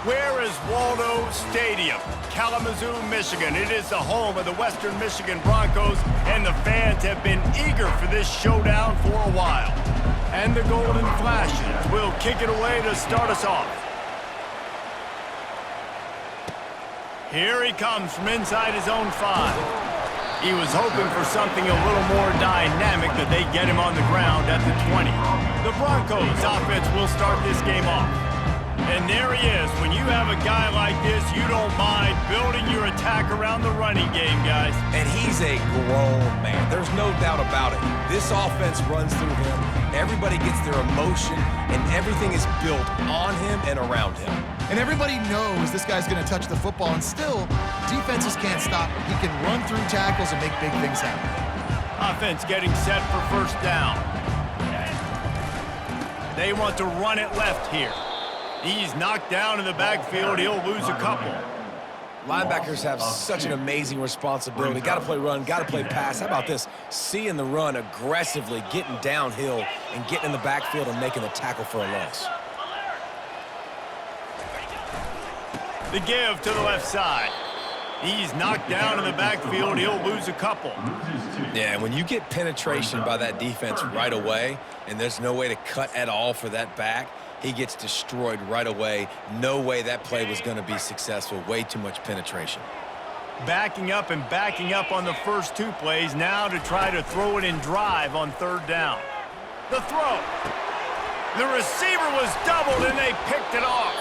Where is Waldo Stadium? Kalamazoo, Michigan. It is the home of the Western Michigan Broncos, and the fans have been eager for this showdown for a while. And the Golden Flashes will kick it away to start us off. Here he comes from inside his own 5. He was hoping for something a little more dynamic, that they get him on the ground at the 20. The Broncos offense will start this game off. And there he is. When you have a guy like this, you don't mind building your attack around the running game, guys. And he's a grown man. There's no doubt about it. This offense runs through him. Everybody gets their emotion, and everything is built on him and around him. And everybody knows this guy's going to touch the football, and still, defenses can't stop him. He can run through tackles and make big things happen. Offense getting set for first down. They want to run it left here. He's knocked down in the backfield. He'll lose a couple. Linebackers have such an amazing responsibility. Got to play run, got to play pass. How about this? Seeing the run aggressively, getting downhill, and getting in the backfield and making the tackle for a loss. The give to the left side. He's knocked down in the backfield. He'll lose a couple. Yeah, and when you get penetration by that defense right away, and there's no way to cut at all for that back, he gets destroyed right away. No way that play was going to be successful. Way too much penetration. Backing up and backing up on the first 2 plays now to try to throw it in drive on third down. The throw. The receiver was doubled, and they picked it off.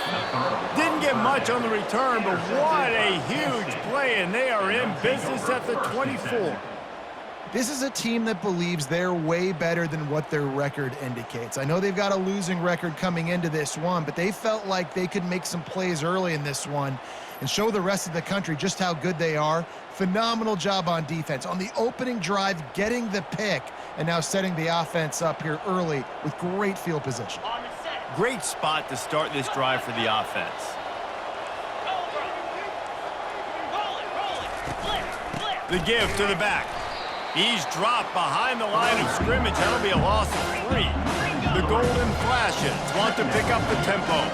Didn't get much on the return, but what a huge play, and they are in business at the 24. This is a team that believes they're way better than what their record indicates. I know they've got a losing record coming into this one, but they felt like they could make some plays early in this one and show the rest of the country just how good they are. Phenomenal job on defense. On the opening drive, getting the pick, and now setting the offense up here early with great field position. Great spot to start this drive for the offense. The give to the back. He's dropped behind the line of scrimmage. That'll be a loss of 3. The Golden Flashes want to pick up the tempo.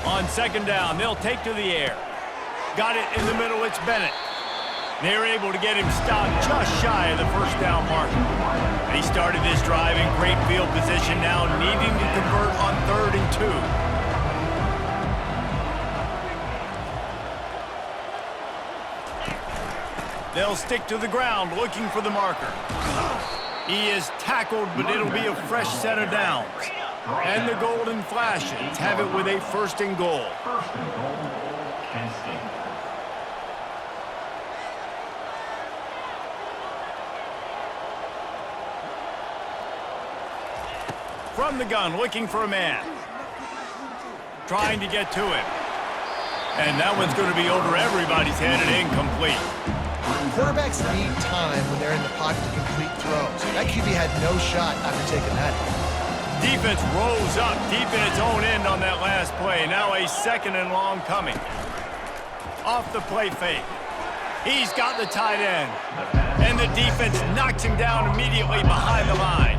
On second down, they'll take to the air. Got it in the middle, it's Bennett. They're able to get him stopped just shy of the first down mark. They started this drive in great field position, now needing to convert on 3rd and 2. They'll stick to the ground looking for the marker. He is tackled, but it'll be a fresh set of downs. And the Golden Flashes have it with a 1st and goal. From the gun, looking for a man. Trying to get to him. And that one's going to be over everybody's head and incomplete. Quarterbacks need time when they're in the pocket to complete throws. That QB had no shot after taking that. Defense rose up deep in its own end on that last play. Now a 2nd and long coming. Off the play fake. He's got the tight end. And the defense knocks him down immediately behind the line.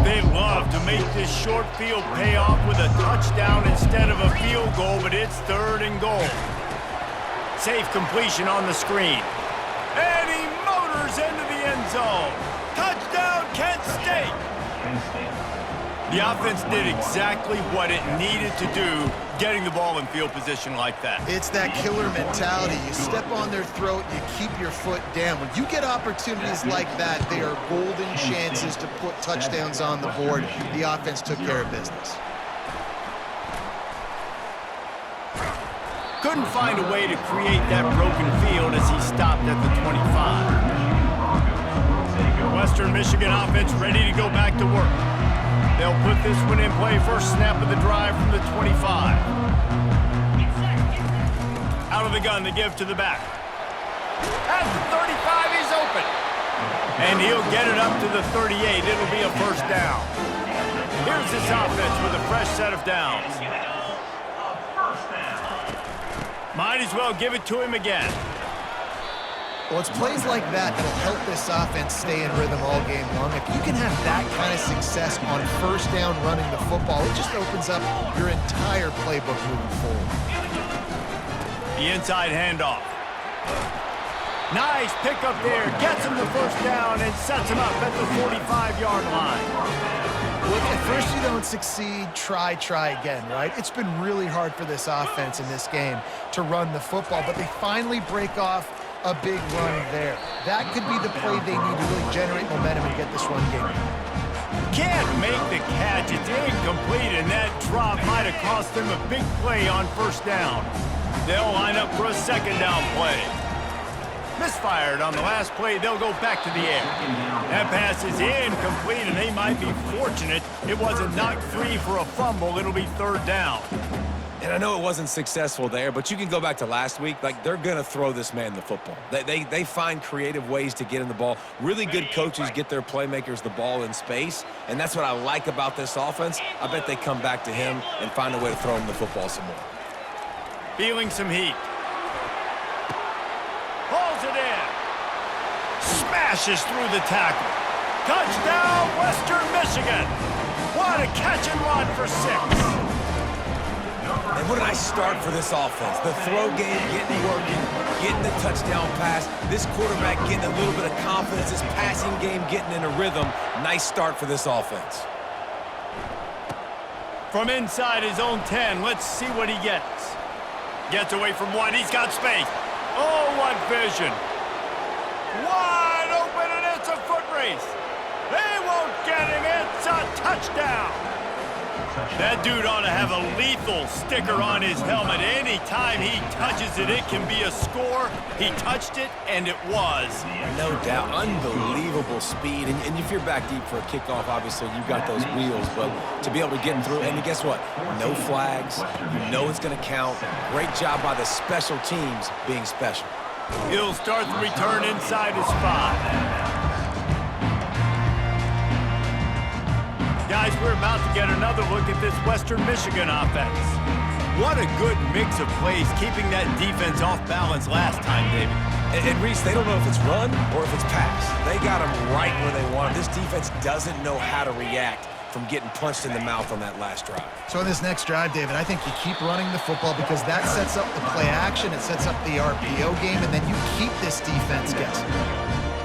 They love to make this short field pay off with a touchdown instead of a field goal, but it's 3rd and goal. Safe completion on the screen. And he motors into the end zone. Touchdown, Kent State! The offense did exactly what it needed to do, getting the ball in field position like that. It's that killer mentality. You step on their throat, you keep your foot down. When you get opportunities like that, they are golden chances to put touchdowns on the board. The offense took care of business. Couldn't find a way to create that broken field as he stopped at the 25. Western Michigan offense ready to go back to work. They'll put this one in play. First snap of the drive from the 25. Out of the gun, the give to the back. At the 35, he's open. And he'll get it up to the 38. It'll be a 1st down. Here's this offense with a fresh set of downs. Might as well give it to him again. Well, it's plays like that that'll help this offense stay in rhythm all game long. If you can have that kind of success on first down running the football, it just opens up your entire playbook moving forward. The inside handoff. Nice pickup there. Gets him the first down and sets him up at the 45-yard line. Look, at first you don't succeed, try again, right? It's been really hard for this offense in this game to run the football, but they finally break off a big run there. That could be the play they need to really generate momentum and get this run game. Can't make the catch. It's incomplete, and that drop might have cost them a big play on first down. They'll line up for a second down play. Misfired on the last play. They'll go back to the air. That pass is incomplete, and they might be fortunate it wasn't knocked free for a fumble. It'll be third down. And I know it wasn't successful there, but you can go back to last week. Like, they're going to throw this man the football. They find creative ways to get in the ball. Really good coaches get their playmakers the ball in space, and that's what I like about this offense. I bet they come back to him and find a way to throw him the football some more. Feeling some heat. Pulls it in. Smashes through the tackle. Touchdown, Western Michigan. What a catch and run for 6. And what a nice start for this offense. The throw game getting working, getting the touchdown pass. This quarterback getting a little bit of confidence. This passing game getting in a rhythm. Nice start for this offense. From inside his own 10, let's see what he gets. Gets away from one. He's got space. Oh, what vision. Wide open, and it's a foot race. They won't get him. It's a touchdown. That dude ought to have a lethal sticker on his helmet. Anytime he touches it, it can be a score. He touched it, and it was. No doubt. Unbelievable speed. And if you're back deep for a kickoff, obviously you've got those wheels. But to be able to get through, and guess what? No flags. You know it's going to count. Great job by the special teams being special. He'll start the return inside his 5. Guys, we're about to get another look at this Western Michigan offense. What a good mix of plays, keeping that defense off balance last time, David. And Reese, they don't know if it's run or if it's pass. They got them right where they want them. This defense doesn't know how to react from getting punched in the mouth on that last drive. So in this next drive, David, I think you keep running the football because that sets up the play action, it sets up the RPO game, and then you keep this defense guessing.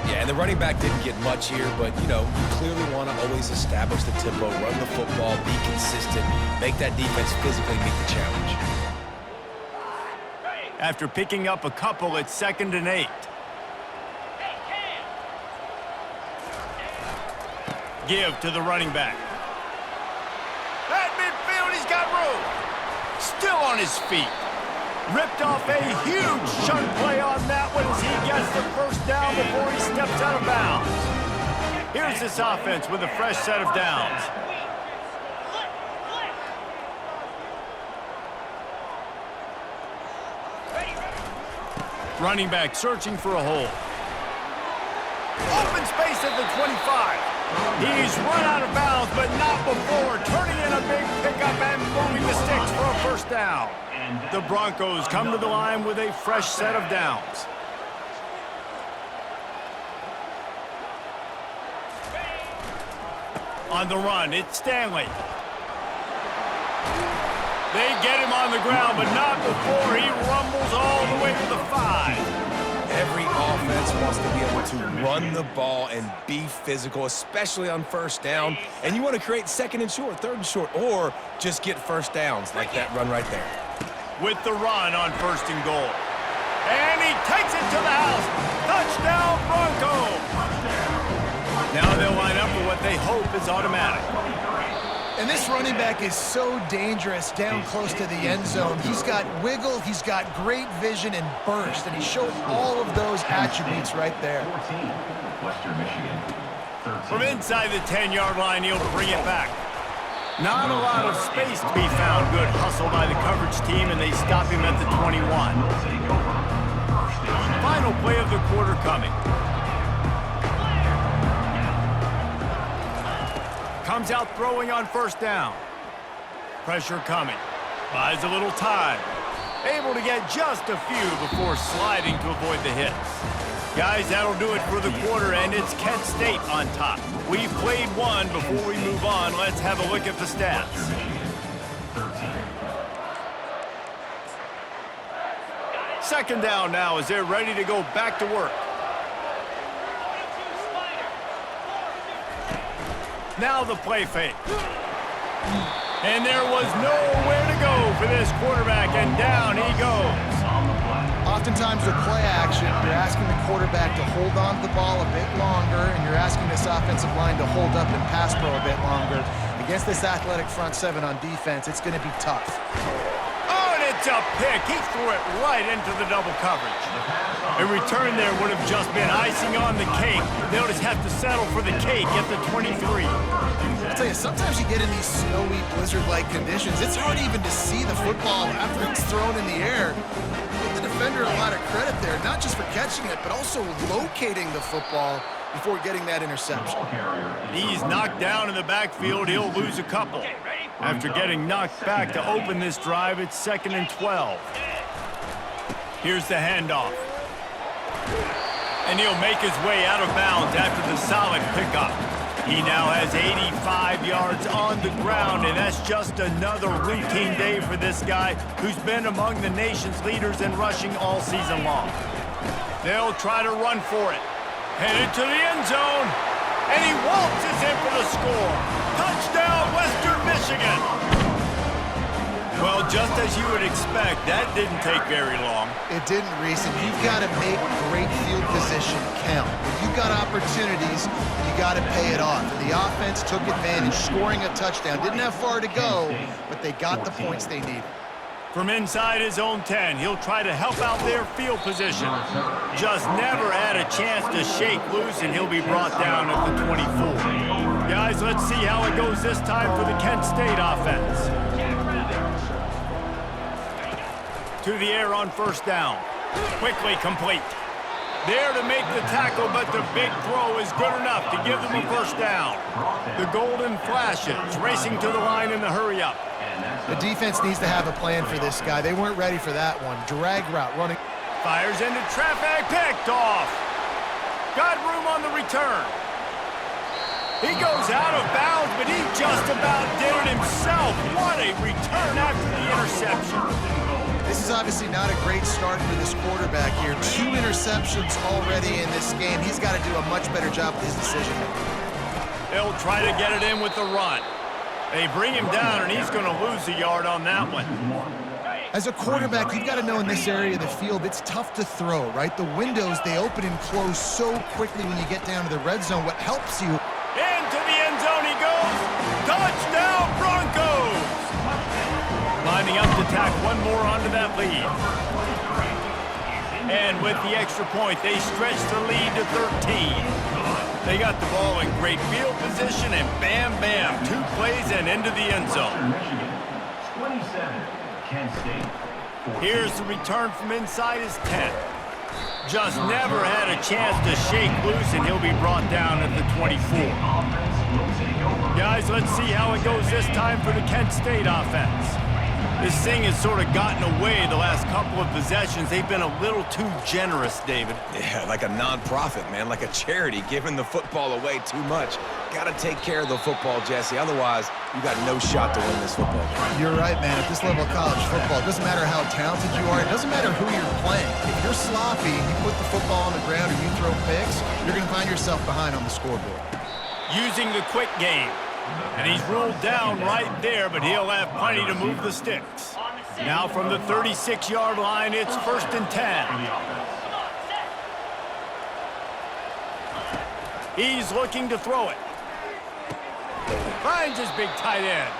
Yeah, and the running back didn't get much here, but, you know, you clearly want to always establish the tempo, run the football, be consistent, make that defense physically meet the challenge. After picking up a couple, it's 2nd and 8. Give to the running back. At midfield, he's got room. Still on his feet. Ripped off a huge chunk play on that one as he gets the first down before he steps out of bounds. Here's this offense with a fresh set of downs. Running back searching for a hole. Open space at the 25. He's run out of bounds, but not before turning in a big pickup and moving the sticks for a first down. The Broncos come to the line with a fresh set of downs. On the run, it's Stanley. They get him on the ground, but not before he rumbles all the way to the 5. Every offense wants to be able to run the ball and be physical, especially on first down. And you want to create 2nd and short, 3rd and short, or just get first downs like that run right there. With the run on 1st and goal. And he takes it to the house. Touchdown, Broncos. Now they'll line up for what they hope is automatic. And this running back is so dangerous down close to the end zone. He's got wiggle, he's got great vision and burst, and he showed all of those attributes right there. From inside the 10-yard line, he'll bring it back. Not a lot of space to be found. Good hustle by the coverage team, and they stop him at the 21. Final play of the quarter coming. Comes out throwing on first down. Pressure coming. Buys a little time. Able to get just a few before sliding to avoid the hits. Guys, that'll do it for the quarter, and it's Kent State on top. We've played one. Before we move on, let's have a look at the stats. Second down now as they're ready to go back to work. Now the play fake. And there was nowhere to go for this quarterback, and down he goes. Oftentimes with play action, you're asking the quarterback to hold on to the ball a bit longer, and you're asking this offensive line to hold up and pass pro a bit longer. Against this athletic front seven on defense, it's going to be tough. Oh, and it's a pick. He threw it right into the double coverage. A return there would have just been icing on the cake. They'll just have to settle for the cake at the 23. I'll tell you, sometimes you get in these snowy, blizzard-like conditions, it's hard even to see the football after it's thrown in the air. Give the defender a lot of credit there, not just for catching it, but also locating the football before getting that interception. He's knocked down in the backfield. He'll lose a couple. After getting knocked back to open this drive, it's 2nd and 12. Here's the handoff. And he'll make his way out of bounds after the solid pickup. He now has 85 yards on the ground, and that's just another routine day for this guy who's been among the nation's leaders in rushing all season long. They'll try to run for it. Headed to the end zone, and he waltzes in for the score. Touchdown, Western Michigan! Well, just as you would expect, that didn't take very long. It didn't, Reese, and you've got to make great field position count. When you've got opportunities, you got to pay it off. And the offense took advantage, scoring a touchdown. Didn't have far to go, but they got the points they needed. From inside his own 10, he'll try to help out their field position. Just never had a chance to shake loose, and he'll be brought down at the 24. Guys, let's see how it goes this time for the Kent State offense. To the air on first down. Quickly complete. There to make the tackle, but the big throw is good enough to give them a first down. The golden flashes racing to the line in the hurry up. The defense needs to have a plan for this guy. They weren't ready for that one. Drag route running. Fires into traffic, picked off. Got room on the return. He goes out of bounds, but he just about did it himself. What a return after the interception. This is obviously not a great start for this quarterback here. 2 interceptions already in this game. He's got to do a much better job with his decision making. They'll try to get it in with the run. They bring him down, and he's going to lose a yard on that one. As a quarterback, you've got to know in this area of the field, it's tough to throw, right? The windows, they open and close so quickly when you get down to the red zone. What helps you... Into the end zone he goes. Touchdown, Broncos! Lining up to tack one more onto that lead. And with the extra point, they stretch the lead to 13. They got the ball in great field position, and bam, bam, 2 plays and into the end zone. 27, Kent State. Here's the return from inside his 10. Just never had a chance to shake loose, and he'll be brought down at the 24. Guys, let's see how it goes this time for the Kent State offense. This thing has sort of gotten away the last couple of possessions. They've been a little too generous, David. Yeah, like a non-profit, man, like a charity, giving the football away too much. Got to take care of the football, Jesse. Otherwise, you got no shot to win this football game. You're right, man. At this level of college football, it doesn't matter how talented you are. It doesn't matter who you're playing. If you're sloppy, you put the football on the ground or you throw picks, you're going to find yourself behind on the scoreboard. Using the quick game. And he's ruled down right there, but he'll have plenty to move the sticks. Now from the 36-yard line, it's 1st and 10. He's looking to throw it. Finds his big tight end.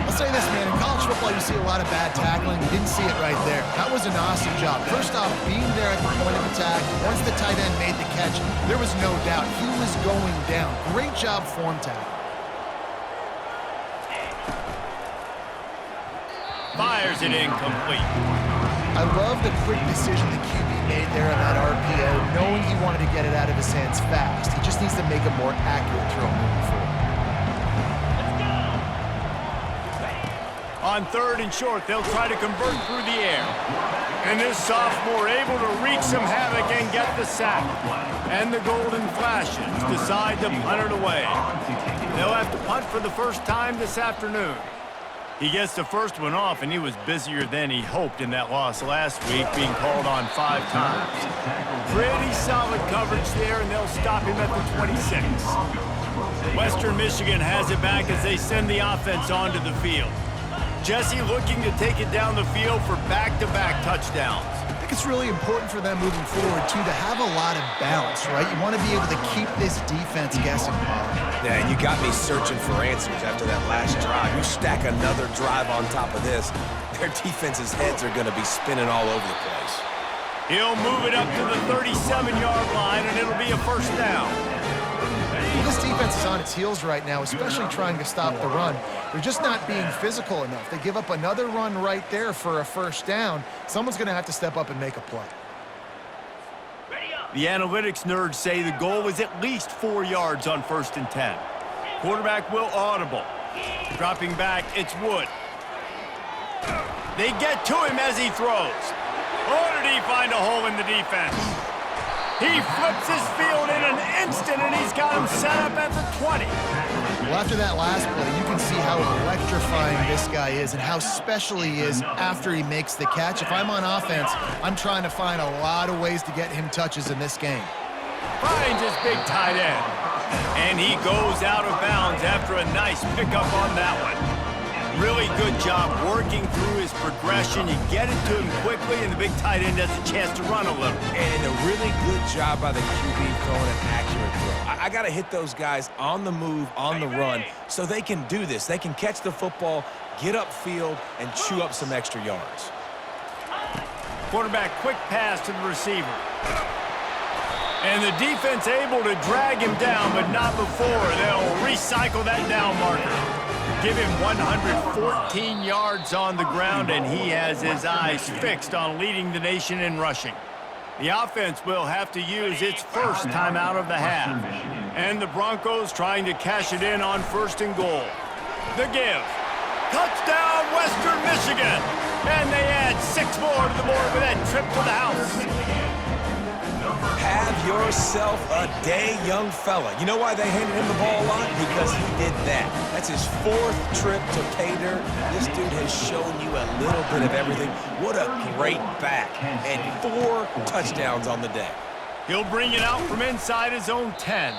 I'll say this, man. In college football, you see a lot of bad tackling. You didn't see it right there. That was an awesome job. First off, being there at the point of attack. Once the tight end made the catch, there was no doubt he was going down. Great job form tackle. Fires it incomplete. I love the quick decision the QB made there on that RPO, knowing he wanted to get it out of his hands fast. He just needs to make a more accurate throw moving forward. On 3rd and short, they'll try to convert through the air. And this sophomore able to wreak some havoc and get the sack. And the Golden Flashes decide to punt it away. They'll have to punt for the first time this afternoon. He gets the first one off, and he was busier than he hoped in that loss last week, being called on 5 times. Pretty solid coverage there, and they'll stop him at the 26. Western Michigan has it back as they send the offense onto the field. Jesse looking to take it down the field for back-to-back touchdowns. I think it's really important for them moving forward, too, to have a lot of balance, right? You want to be able to keep this defense guessing, Paul. Yeah, and you got me searching for answers after that last drive. You stack another drive on top of this, their defense's heads are going to be spinning all over the place. He'll move it up to the 37-yard line, and it'll be a first down. This defense is on its heels right now, especially trying to stop the run. They're just not being physical enough. They give up another run right there for a first down. Someone's going to have to step up and make a play. The analytics nerds say the goal was at least 4 yards on 1st and 10. Quarterback will audible. Dropping back, it's Wood. They get to him as he throws. Oh, did he find a hole in the defense? He flips his field in an instant, and he's got him set up at the 20. Well, after that last play, you can see how electrifying this guy is and how special he is after he makes the catch. If I'm on offense, I'm trying to find a lot of ways to get him touches in this game. Finds his big tight end. And he goes out of bounds after a nice pickup on that one. Really good job working through his progression. You get it to him quickly, and the big tight end has a chance to run a little. And a really good job by the QB throwing an accurate throw. I got to hit those guys on the move, on the run, so they can do this. They can catch the football, get upfield, and chew up some extra yards. Quarterback quick pass to the receiver. And the defense able to drag him down, but not before. They'll recycle that down marker. Give him 114 yards on the ground, and he has his eyes fixed on leading the nation in rushing. The offense will have to use its first timeout of the half. And the Broncos trying to cash it in on 1st and goal. The give. Touchdown, Western Michigan. And they add 6 more to the board with that trip to the house. Have yourself a day, young fella. You know why they handed him the ball a lot? Because he did that. That's his 4th trip to pay dirt. This dude has shown you a little bit of everything. What a great back. And 4 touchdowns on the day. He'll bring it out from inside his own 10.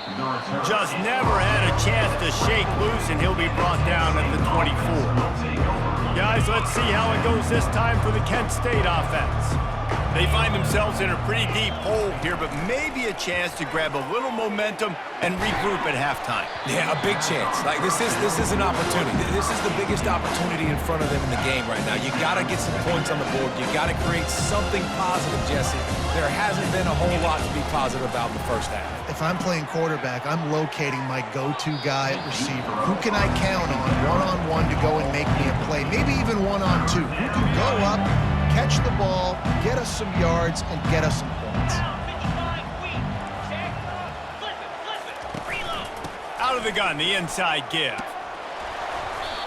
Just never had a chance to shake loose, and he'll be brought down at the 24. Guys, let's see how it goes this time for the Kent State offense. They find themselves in a pretty deep hole here, but maybe a chance to grab a little momentum and regroup at halftime. Yeah, a big chance. Like, this is an opportunity. This is the biggest opportunity in front of them in the game right now. You got to get some points on the board. You got to create something positive, Jesse. There hasn't been a whole lot to be positive about in the first half. If I'm playing quarterback, I'm locating my go-to guy at receiver. Who can I count on one-on-one to go and make me a play? Maybe even one-on-two. Who can go up, catch the ball, get us some yards, and get us some points. Out of the gun, the inside give.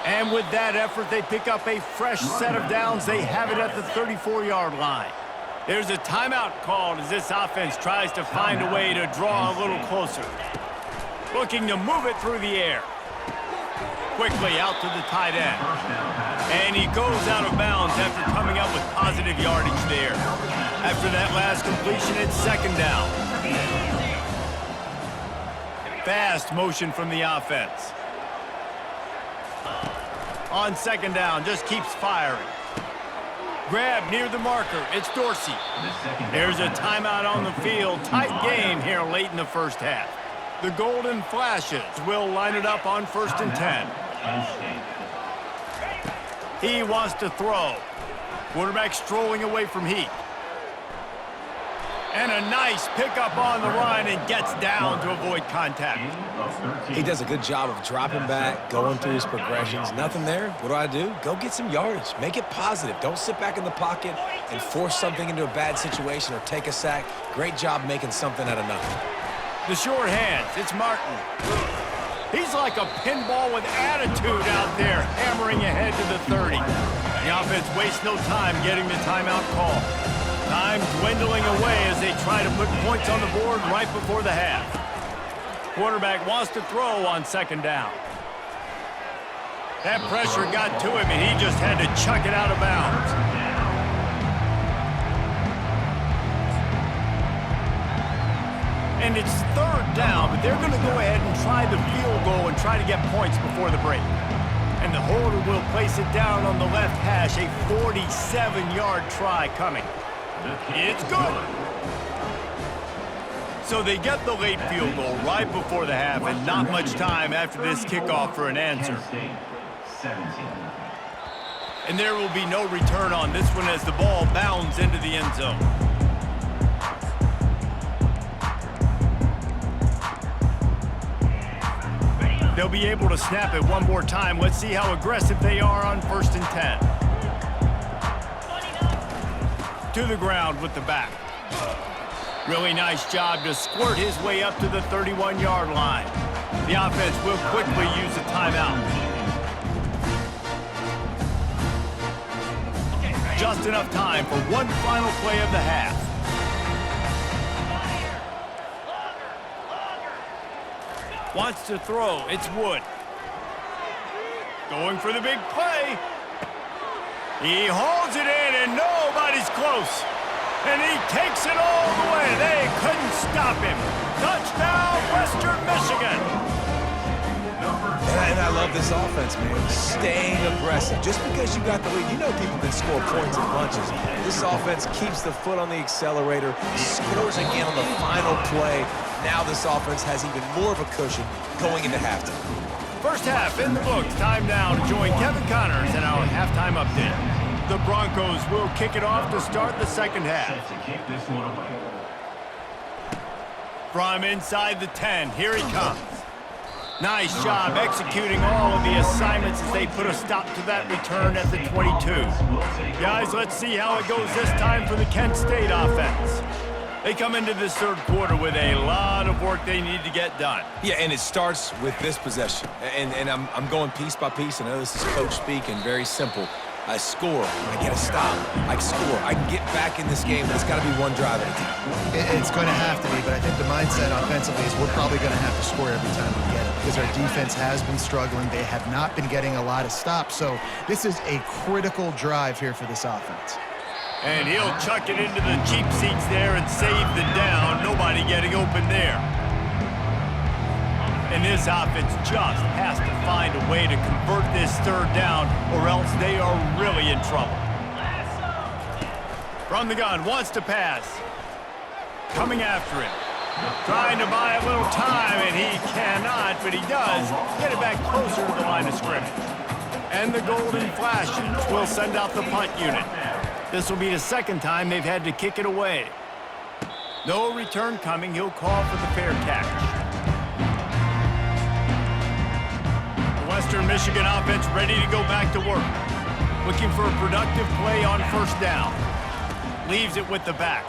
And with that effort, they pick up a fresh set of downs. They have it at the 34-yard line. There's a timeout called as this offense tries to find a way to draw a little closer. Looking to move it through the air. Quickly out to the tight end. And he goes out of bounds after coming up with positive yardage there. After that last completion, it's 2nd down. Fast motion from the offense. On 2nd down, just keeps firing. Grab near the marker. It's Dorsey. There's a timeout on the field. Tight game here late in the first half. The Golden Flashes will line it up on 1st and 10. He wants to throw. Quarterback strolling away from Heat. And a nice pickup on the run and gets down to avoid contact. He does a good job of dropping back, going through his progressions. Nothing there. What do? Go get some yardage. Make it positive. Don't sit back in the pocket and force something into a bad situation or take a sack. Great job making something out of nothing. The short hands. It's Martin. He's like a pinball with attitude out there, hammering ahead to the 30. offense wastes no time getting the timeout call. Time dwindling away as they try to put points on the board right before the half. Quarterback wants to throw on second down. That pressure got to him, and he just had to chuck it out of bounds. And it's third down, but they're going to go ahead and try the field goal and try to get points before the break. And the holder will place it down on the left hash, a 47-yard try coming. It's good. So they get the late field goal right before the half, and not much time after this kickoff for an answer. And there will be no return on this one as the ball bounds into the end zone. They'll be able to snap it one more time. Let's see how aggressive they are on 1st and 10. To the ground with the back. Really nice job to squirt his way up to the 31-yard line. The offense will quickly use a timeout. Just enough time for one final play of the half. Wants to throw. It's Wood. Going for the big play. He holds it in, and nobody's close. And he takes it all the way. They couldn't stop him. Touchdown, Western Michigan. And I love this offense, man. Staying aggressive. Just because you got the lead, you know people can score points in bunches. This offense keeps the foot on the accelerator, scores again on the final play. Now this offense has even more of a cushion going into halftime. First half in the books. Time now to join Kevin Connors in our halftime update. The Broncos will kick it off to start the second half. From inside the 10, here he comes. Nice job executing all of the assignments as they put a stop to that return at the 22. Guys, let's see how it goes this time for the Kent State offense. They come into this third quarter with a lot of work they need to get done. Yeah, and it starts with this possession. And I'm going piece by piece. I know this is coach speak and very simple. I score, I get a stop, I score. I can get back in this game, but it's got to be one drive at a time. It's going to have to be, but I think the mindset offensively is we're probably going to have to score every time we get it because our defense has been struggling. They have not been getting a lot of stops, so this is a critical drive here for this offense. And he'll chuck it into the cheap seats there and save the down. Nobody getting open there. And this offense just has to find a way to convert this third down or else they are really in trouble. From the gun, wants to pass. Coming after him. Trying to buy a little time, and he cannot, but he does get it back closer to the line of scrimmage. And the golden flashes will send out the punt unit. This will be the second time they've had to kick it away. No return coming. He'll call for the fair catch. Western Michigan offense ready to go back to work. Looking for a productive play on first down. Leaves it with the back.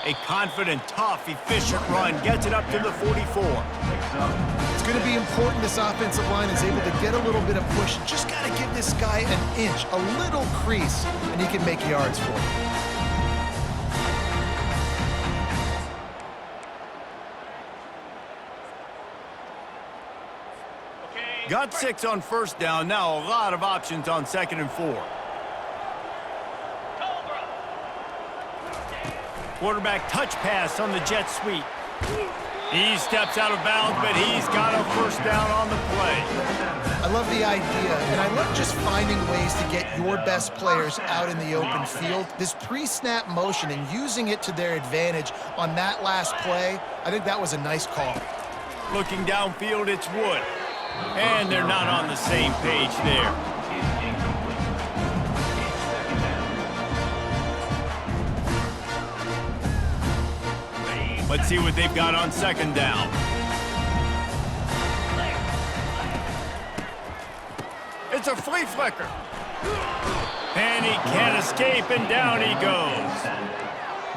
A confident, tough, efficient run. Gets it up to the 44. It's going to be important this offensive line is able to get a little bit of push. Just got to give this guy an inch, a little crease, and he can make yards for it. Got 6 on first down. Now a lot of options on 2nd and 4. Quarterback touch pass on the jet sweep. He steps out of bounds, but he's got a first down on the play. I love the idea, and I love just finding ways to get your best players out in the open field. This pre-snap motion and using it to their advantage on that last play, I think that was a nice call. Looking downfield, it's Wood. And they're not on the same page there. Let's see what they've got on second down. It's a flea flicker. And he can't escape, and down he goes.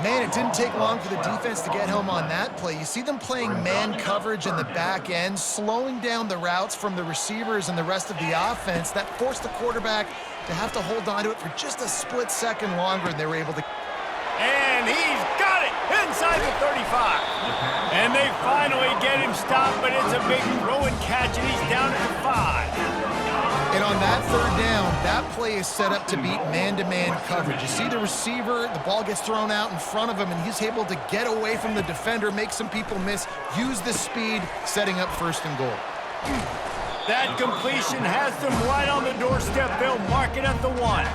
Man, it didn't take long for the defense to get home on that play. You see them playing man coverage in the back end, slowing down the routes from the receivers and the rest of the offense. That forced the quarterback to have to hold on to it for just a split second longer, and they were able to... And he's got it inside the 35. And they finally get him stopped, but it's a big throw and catch, and he's down at the 5. And on that third down, that play is set up to beat man-to-man coverage. You see the receiver, the ball gets thrown out in front of him, and he's able to get away from the defender, make some people miss, use the speed, setting up first and goal. That completion has them right on the doorstep. They'll mark it at the 1.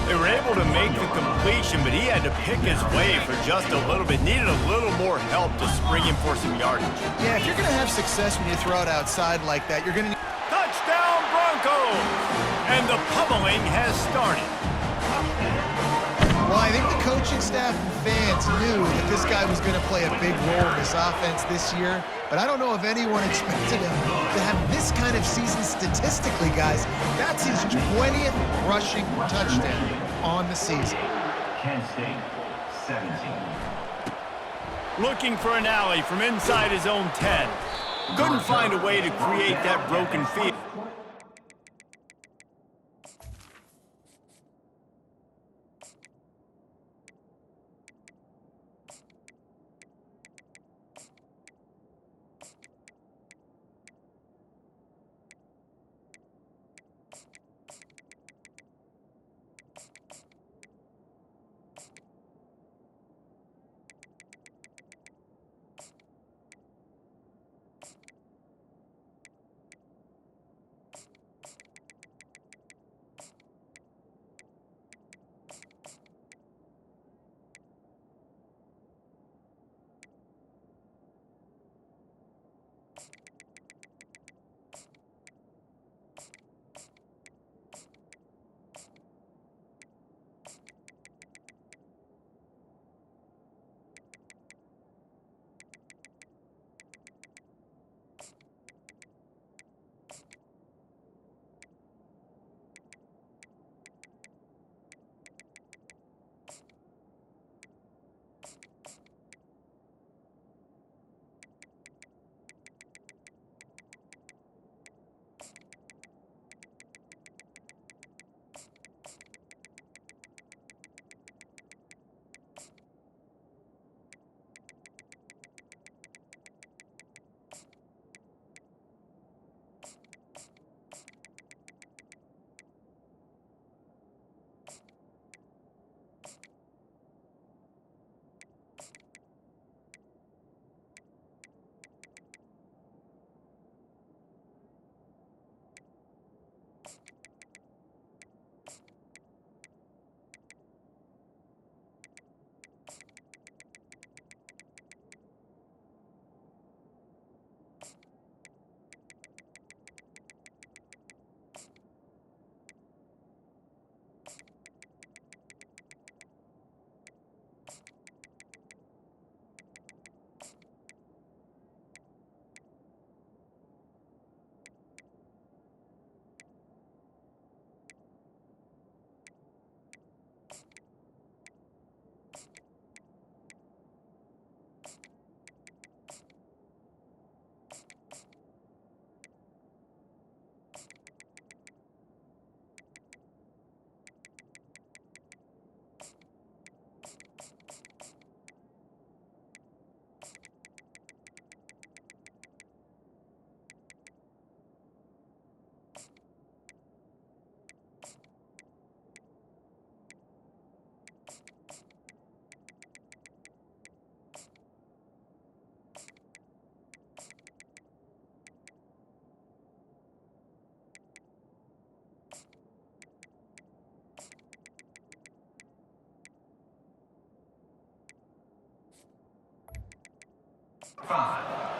They were able to make the completion, but he had to pick his way for just a little bit. Needed a little more help to spring him for some yardage. Yeah, if you're going to have success when you throw it outside like that, you're going to... Touchdown Broncos! And the pummeling has started. Well, I think the coaching staff and fans knew that this guy was going to play a big role in this offense this year, but I don't know if anyone expected him to have this kind of season statistically, guys. That's his 20th rushing touchdown on the season. Kent State, 17. Looking for an alley from inside his own 10. Couldn't find a way to create that broken field.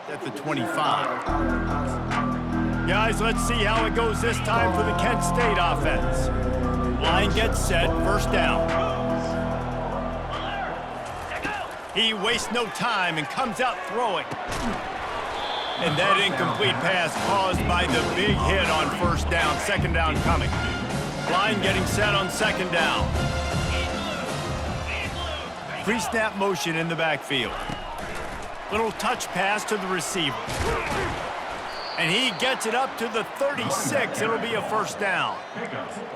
At the 25. Guys, let's see how it goes this time for the Kent State offense. Line gets set, first down. He wastes no time and comes out throwing. And that incomplete pass caused by the big hit on first down, second down coming. Line getting set on second down. Pre-snap motion in the backfield. Little touch pass to the receiver. And he gets it up to the 36. It'll be a first down.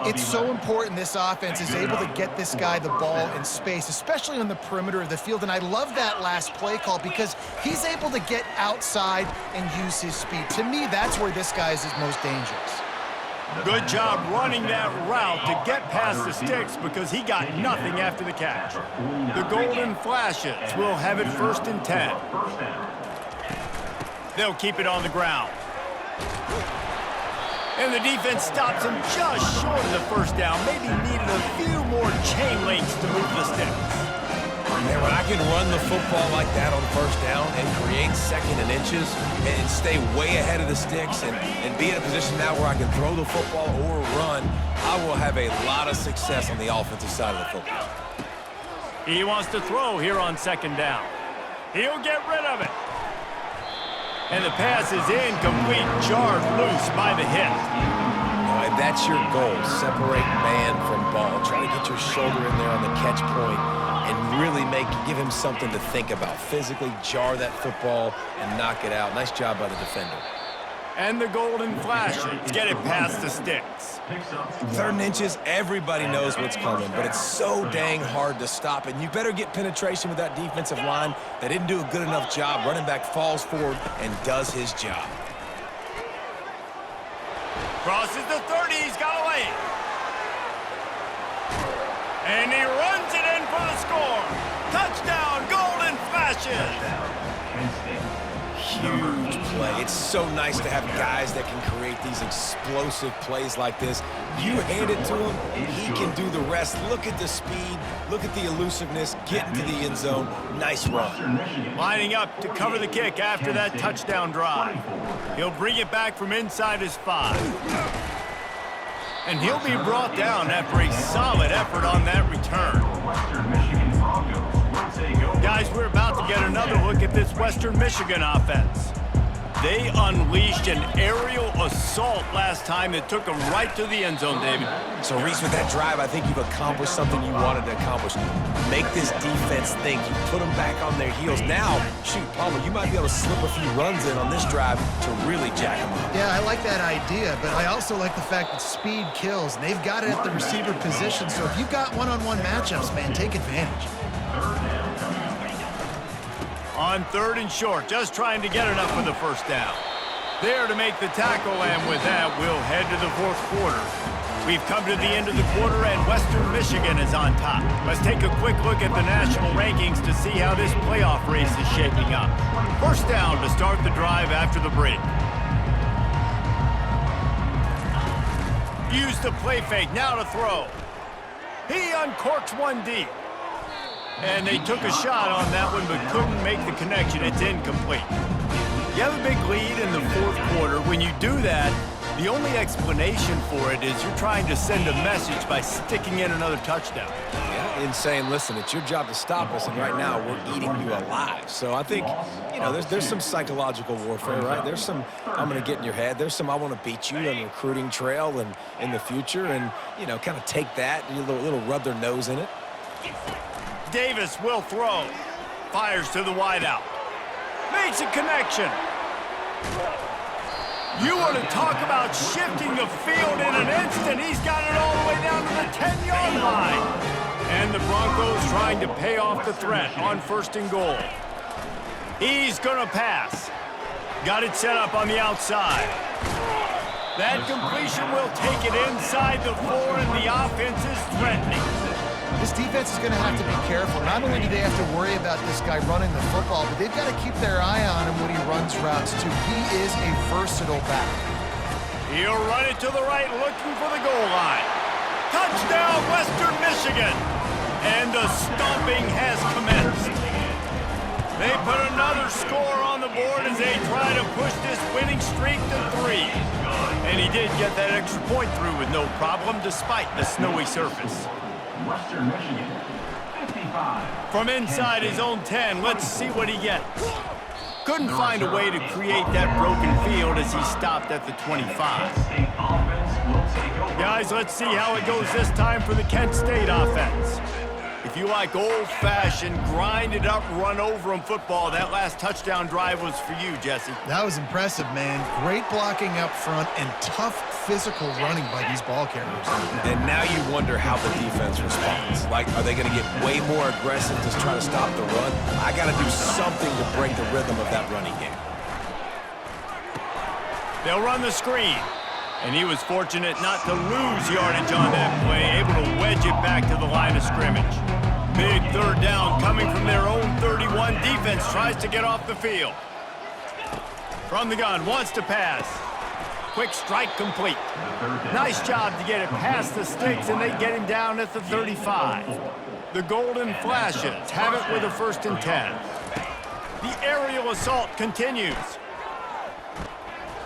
It's so important this offense is able to get this guy the ball in space, especially on the perimeter of the field. And I love that last play call because he's able to get outside and use his speed. To me, that's where this guy is his most dangerous. Good job running that route to get past the sticks because he got nothing after the catch. The Golden Flashes will have it 1st and 10. They'll keep it on the ground. And the defense stops him just short of the first down. Maybe needed a few more chain links to move the sticks. Man, when I can run the football like that on 1st down and create 2nd and inches and stay way ahead of the sticks and be in a position now where I can throw the football or run, I will have a lot of success on the offensive side of the football. He wants to throw here on 2nd down. He'll get rid of it. And the pass is incomplete, jarred loose by the hit. If that's your goal, separate man from ball. Try to get your shoulder in there on the catch point and really give him something to think about. Physically jar that football and knock it out. Nice job by the defender. And the Golden Flashes get it past the sticks. 3rd and inches, everybody knows what's coming, but it's so dang hard to stop. And you better get penetration with that defensive line. They didn't do a good enough job. Running back falls forward and does his job. Crosses the 30, he's got away. And he runs it in for the score. Touchdown, Golden Flashes. Huge play. It's so nice to have guys that can create these explosive plays like this. You hand it to him, he can do the rest. Look at the speed, look at the elusiveness, get into the end zone. Nice run. Lining up to cover the kick after that touchdown drive. He'll bring it back from inside his 5. And he'll be brought down after a solid effort on that return. Guys, we're about to get another look at this Western Michigan offense. They unleashed an aerial assault last time that took them right to the end zone, David. So, Reese, with that drive, I think you've accomplished something you wanted to accomplish. Make this defense think. You put them back on their heels. Now, shoot, Palmer, you might be able to slip a few runs in on this drive to really jack them up. Yeah, I like that idea, but I also like the fact that speed kills. And they've got it at the receiver position, so if you've got one-on-one matchups, man, take advantage. On 3rd and short, just trying to get enough for the first down. There to make the tackle, and with that, we'll head to the 4th quarter. We've come to the end of the quarter, and Western Michigan is on top. Let's take a quick look at the national rankings to see how this playoff race is shaping up. 1st down to start the drive after the break. Use the play fake, now to throw. He uncorks one deep. And they took a shot on that one but couldn't make the connection. It's incomplete. You have a big lead in the 4th quarter. When you do that, the only explanation for it is you're trying to send a message by sticking in another touchdown. Yeah, and saying, listen, it's your job to stop us, and right now we're eating you alive. So I think, you know, there's some psychological warfare, right? There's some, I'm going to get in your head. There's some, I want to beat you on the recruiting trail and in the future, and, you know, kind of take that, a little rub their nose in it. Davis will throw. Fires to the wideout. Makes a connection. You want to talk about shifting the field in an instant. He's got it all the way down to the 10-yard line. And the Broncos trying to pay off the threat on 1st and goal. He's going to pass. Got it set up on the outside. That completion will take it inside the 4, and the offense is threatening. This defense is going to have to be careful. Not only do they have to worry about this guy running the football, but they've got to keep their eye on him when he runs routes, too. He is a versatile back. He'll run it to the right, looking for the goal line. Touchdown, Western Michigan! And the stomping has commenced. They put another score on the board as they try to push this winning streak to 3. And he did get that extra point through with no problem, despite the snowy surface. Western Michigan, 55. From inside his own 10, let's see what he gets. Couldn't find a way to create that broken field as he stopped at the 25. Guys, let's see how it goes this time for the Kent State offense. If you like old-fashioned, grind-it-up, run-over-'em football, that last touchdown drive was for you, Jesse. That was impressive, man. Great blocking up front and tough physical running by these ball carriers. And now you wonder how the defense responds. Like, are they going to get way more aggressive to try to stop the run? I got to do something to break the rhythm of that running game. They'll run the screen. And he was fortunate not to lose yardage on that play, able to wedge it back to the line of scrimmage. Big third down coming from their own 31. Defense tries to get off the field. From the gun, wants to pass. Quick strike complete. Nice job to get it past the sticks, and they get him down at the 35. The Golden Flashes have it with a 1st and 10. The aerial assault continues.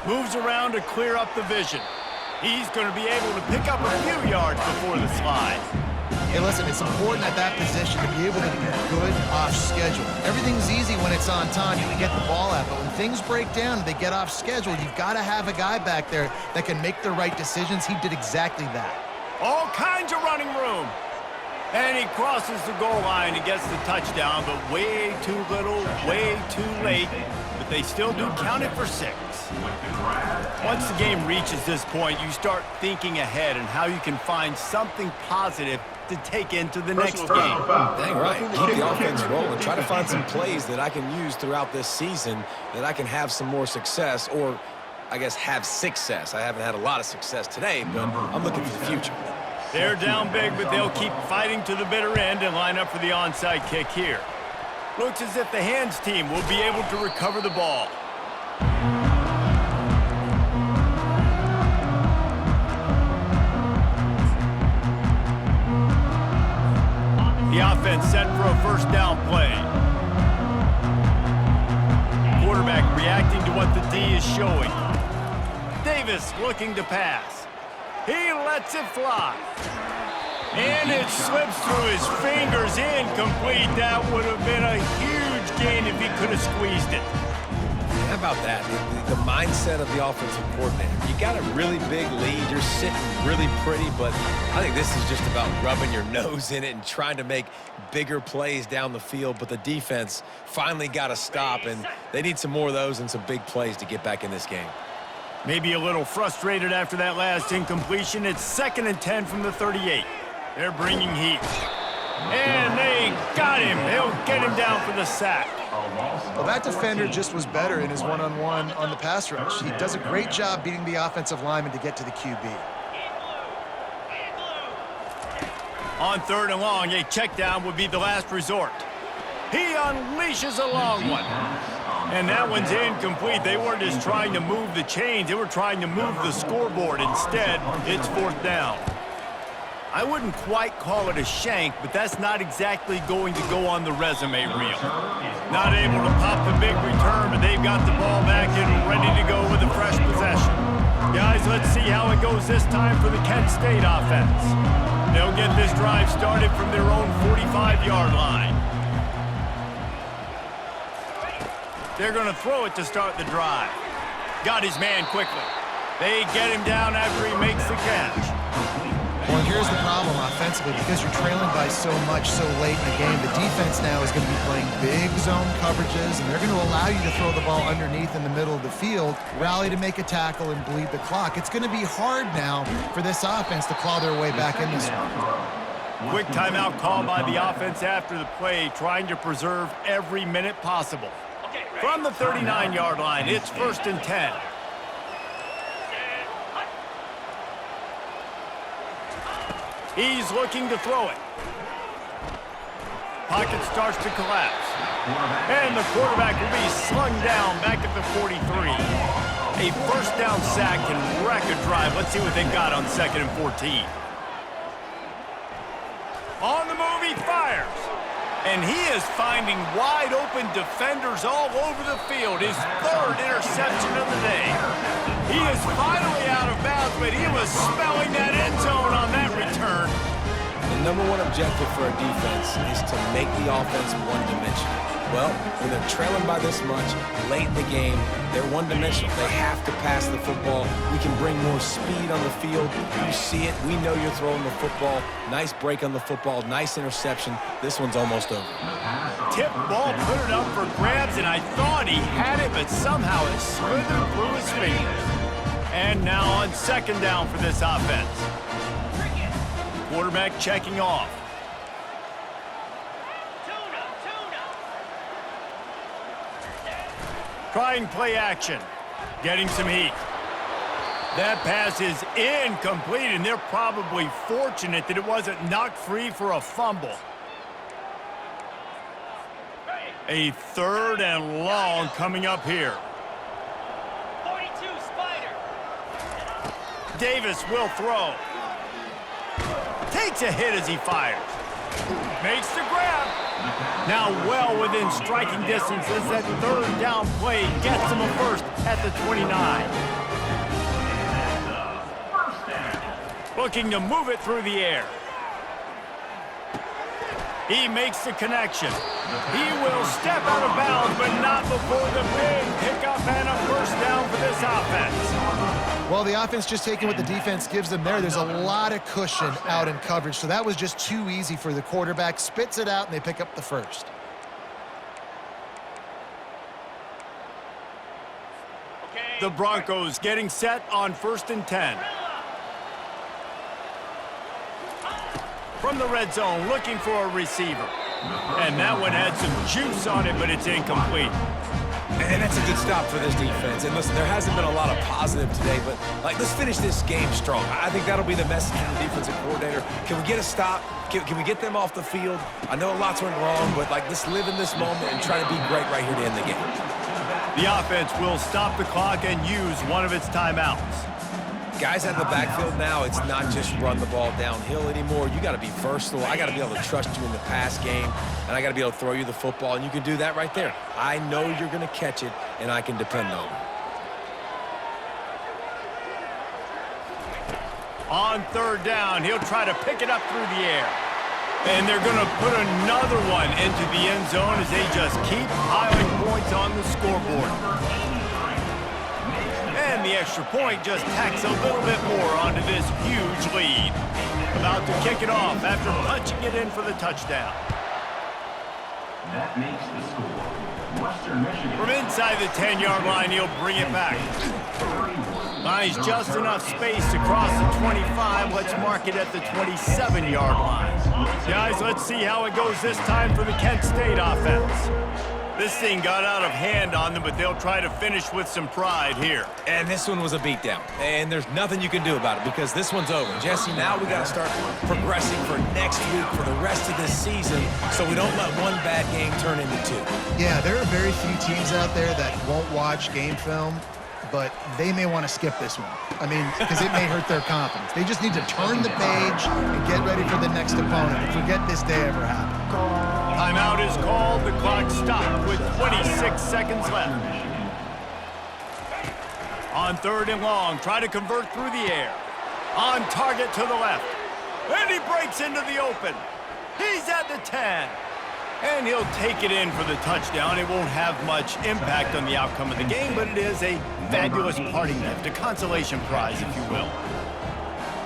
Moves around to clear up the vision. He's going to be able to pick up a few yards before the slide. Hey, listen, it's important at that position to be able to be good off schedule. Everything's easy when it's on time. You can get the ball out, but when things break down and they get off schedule, you've got to have a guy back there that can make the right decisions. He did exactly that. All kinds of running room. And he crosses the goal line and gets the touchdown, but way too little, way too late. But they still do count it for 6. Once the game reaches this point, you start thinking ahead and how you can find something positive to take into the next game. Dang right. Keep the offense rolling. Try to find some plays that I can use throughout this season that I can have some more success, or I guess have success. I haven't had a lot of success today, but I'm looking for the future. They're down big, but they'll keep fighting to the bitter end and line up for the onside kick here. Looks as if the hands team will be able to recover the ball. The offense set for a 1st down play. Quarterback reacting to what the D is showing. Davis looking to pass. He lets it fly. And it slips through his fingers, incomplete. That would have been a huge gain if he could have squeezed it. How about that? The mindset of the offensive coordinator. You got a really big lead. You're sitting really pretty, but I think this is just about rubbing your nose in it and trying to make bigger plays down the field. But the defense finally got a stop, and they need some more of those and some big plays to get back in this game. Maybe a little frustrated after that last incompletion. It's 2nd and 10 from the 38. They're bringing heat. And they got him. They'll get him down for the sack. Well, that defender just was better in his one-on-one on the pass rush. He does a great job beating the offensive lineman to get to the QB. On 3rd and long, a check down would be the last resort. He unleashes a long one. And that one's incomplete. They weren't just trying to move the chains. They were trying to move the scoreboard. Instead, it's 4th down. I wouldn't quite call it a shank, but that's not exactly going to go on the resume reel. Not able to pop the big return, but they've got the ball back and ready to go with a fresh possession. Guys, let's see how it goes this time for the Kent State offense. They'll get this drive started from their own 45-yard line. They're going to throw it to start the drive. Got his man quickly. They get him down after he makes the catch. Well, and here's the problem offensively. Because you're trailing by so much so late in the game, the defense now is going to be playing big zone coverages, and they're going to allow you to throw the ball underneath in the middle of the field, rally to make a tackle, and bleed the clock. It's going to be hard now for this offense to claw their way back in this one. Quick timeout call by the offense after the play, trying to preserve every minute possible. From the 39-yard line, it's 1st and 10. He's looking to throw it. Pocket starts to collapse. And the quarterback will be slung down back at the 43. A 1st down sack can wreck a drive. Let's see what they've got on 2nd and 14. On the move, he fires. And he is finding wide open defenders all over the field. His 3rd interception of the day. He is finally out of bounds, but he was smelling that end zone on that return. And number one objective for a defense is to make the offense one-dimensional. Well, when they're trailing by this much, late in the game, they're one-dimensional. They have to pass the football. We can bring more speed on the field. You see it. We know you're throwing the football. Nice break on the football. Nice interception. This one's almost over. Tip ball, put it up for grabs, and I thought he had it, but somehow it slithered through his fingers. And now on second down for this offense. Quarterback checking off. Trying play action. Getting some heat. That pass is incomplete, and they're probably fortunate that it wasn't knocked free for a fumble. A third and long coming up here. 42 Spider. Davis will throw. Takes a hit as he fires. Makes the grab. Now well within striking distance as that third down play gets him a first at the 29. Looking to move it through the air. He makes the connection. He will step out of bounds, but not before the big pickup and a first down for this offense. Well, the offense just taking what the defense gives them there. There's a lot of cushion out in coverage, so that was just too easy for the quarterback. Spits it out, and they pick up the first. The Broncos getting set on 1st and 10. From the red zone, looking for a receiver. And that one had some juice on it, but it's incomplete. And that's a good stop for this defense. And listen, there hasn't been a lot of positive today, but let's finish this game strong. I think that'll be the message from the defensive coordinator. Can we get a stop? Can we get them off the field? I know lots went wrong, but let's live in this moment and try to be great right here to end the game. The offense will stop the clock and use one of its timeouts. Guys out of the backfield now, it's not just run the ball downhill anymore. You got to be versatile. I got to be able to trust you in the pass game, and I got to be able to throw you the football, and you can do that right there. I know you're going to catch it, and I can depend on it. On third down, he'll try to pick it up through the air. And they're going to put another one into the end zone as they just keep piling points on the scoreboard. And the extra point just tacks a little bit more onto this huge lead. About to kick it off after punching it in for the touchdown. That makes the score. Western Michigan. From inside the 10-yard line, he'll bring it back. Finds just enough space to cross the 25. Let's mark it at the 27-yard line. Guys, let's see how it goes this time for the Kent State offense. This thing got out of hand on them, but they'll try to finish with some pride here. And this one was a beatdown. And there's nothing you can do about it because this one's over. Jesse, now we got to start progressing for next week for the rest of this season so we don't let one bad game turn into two. Yeah, there are very few teams out there that won't watch game film, but they may want to skip this one. I mean, because it may hurt their confidence. They just need to turn the page and get ready for the next opponent and forget this day ever happened. Timeout is called. The clock stopped with 26 seconds left. On third and long, try to convert through the air. On target to the left. And he breaks into the open. He's at the 10. And he'll take it in for the touchdown. It won't have much impact on the outcome of the game, but it is a fabulous parting gift, a consolation prize, if you will.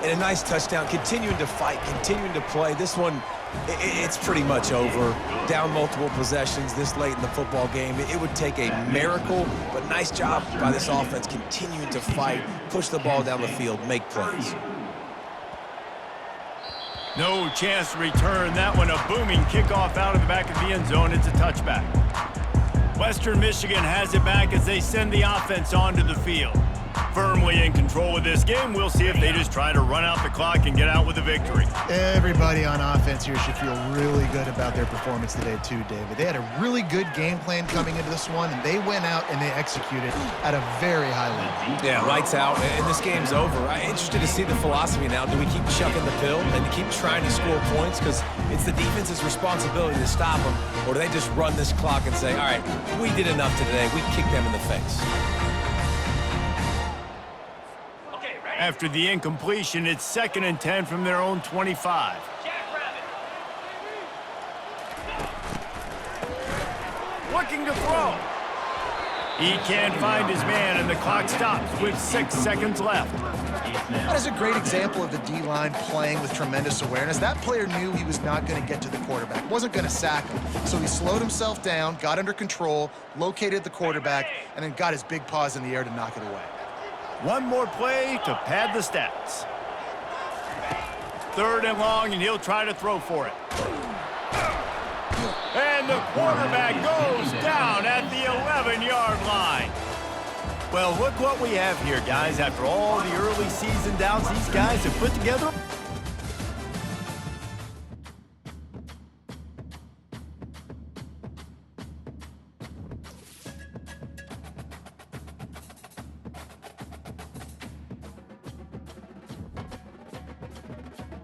And a nice touchdown, continuing to fight, continuing to play. This one, it's pretty much over. Down multiple possessions this late in the football game. It would take a miracle, but nice job by this offense continuing to fight, push the ball down the field, make plays. No chance to return that one. A booming kickoff out of the back of the end zone. It's a touchback. Western Michigan has it back as they send the offense onto the field. Firmly in control of this game. We'll see if they just try to run out the clock and get out with a victory. Everybody on offense here should feel really good about their performance today too, David. They had a really good game plan coming into this one, and they went out and they executed at a very high level. Yeah, lights out, and this game's over. I'm interested to see the philosophy now. Do we keep chucking the pill and keep trying to score points because it's the defense's responsibility to stop them, or do they just run this clock and say, all right, we did enough today, we kicked them in the face? After the incompletion, it's 2nd and 10 from their own 25. looking to throw. He can't find his man, and the clock stops with 6 seconds left. That is a great example of the D-line playing with tremendous awareness. That player knew he was not going to get to the quarterback, wasn't going to sack him. So he slowed himself down, got under control, located the quarterback, and then got his big paws in the air to knock it away. One more play to pad the stats. 3rd and long, and he'll try to throw for it. And the quarterback goes down at the 11-yard line. Well, look what we have here, guys. After all the early season doubts these guys have put together.